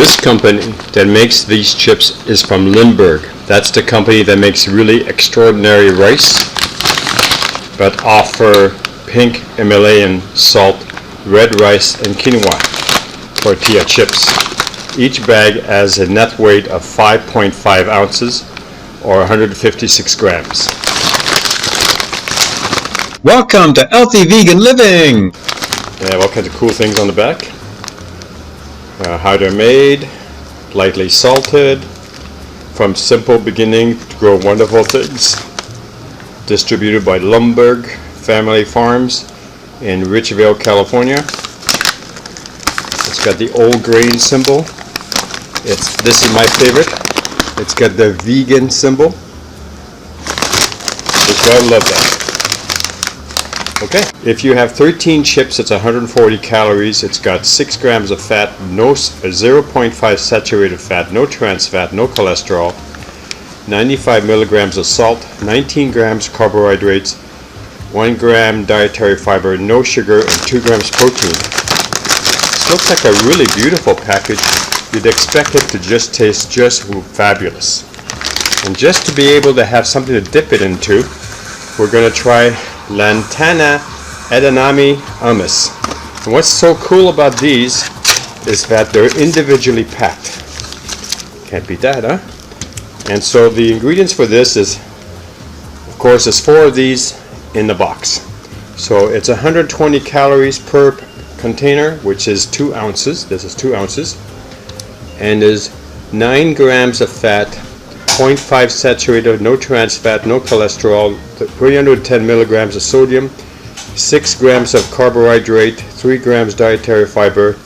This company that makes these chips is from Limburg. That's the company that makes really extraordinary rice, but offer pink Himalayan salt, red rice, and quinoa tortilla chips. Each bag has a net weight of 5.5 ounces or 156 grams. Welcome to Healthy Vegan Living! They have all kinds of cool things on the back. How they're made, lightly salted, from simple beginning to grow wonderful things. Distributed by Limburg Family Farms in Richville, California. It's got the old grain symbol. This is my favorite. It's got the vegan symbol. Just gotta love that. Okay, if you have 13 chips, it's 140 calories. It's got 6 grams of fat, 0.5 saturated fat, no trans fat, no cholesterol, 95 milligrams of salt, 19 grams carbohydrates, 1 gram dietary fiber, no sugar, and 2 grams protein. This looks like a really beautiful package. You'd expect it to just taste just fabulous. And just to be able to have something to dip it into, we're going to try Lantana Edamame Hummus. And what's so cool about these is that they're individually packed. Can't beat that, huh? And so the ingredients for this is, of course, there's 4 of these in the box. So it's 120 calories per container, which is 2 ounces. This is 2 ounces. And is 9 grams of fat, 0.5 saturated, no trans fat, no cholesterol, 310 milligrams of sodium, 6 grams of carbohydrate, 3 grams dietary fiber,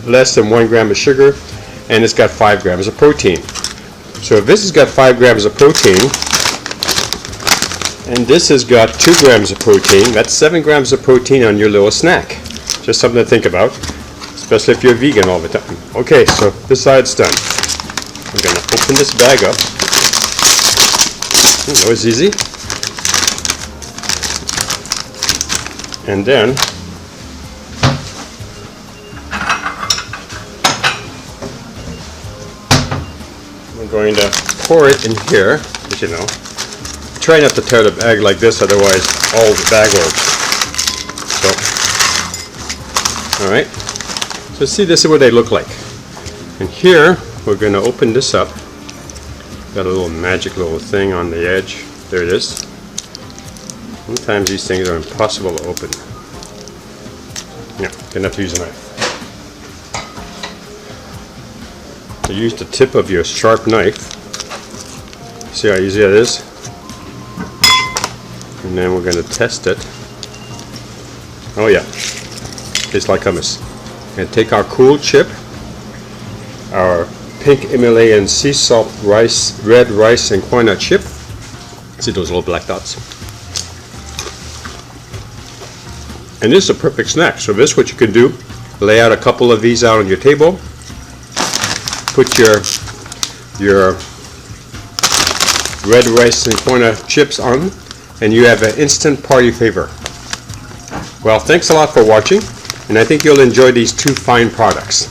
less than 1 gram of sugar, and it's got 5 grams of protein. So if this has got 5 grams of protein, and this has got 2 grams of protein, that's 7 grams of protein on your little snack. Just something to think about, especially if you're vegan all the time. Okay, so this side's done. I'm going to open this bag up. That was easy. And then we're going to pour it in here, as you know. Try not to tear the bag like this, otherwise all the bag will. So, alright. So see, this is what they look like. And here, we're going to open this up. Got a little magic little thing on the edge. There it is. Sometimes these things are impossible to open. Yeah, gonna have to use a knife. So use the tip of your sharp knife. See how easy that is? And then we're gonna test it. Oh yeah, tastes like hummus. And take our cool chip, our pink Himalayan sea salt rice, red rice, and quinoa chip. See those little black dots? And this is a perfect snack. So this is what you can do. Lay out a couple of these out on your table. Put your red rice and quinoa chips on, and you have an instant party favor. Well, thanks a lot for watching, and I think you'll enjoy these 2 fine products.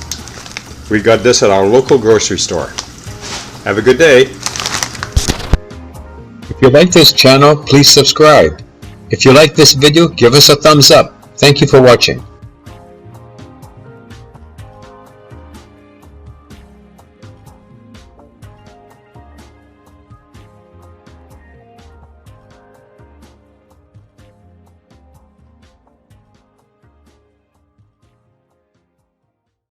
We got this at our local grocery store. Have a good day. If you like this channel, please subscribe. If you like this video, give us a thumbs up. Thank you for watching.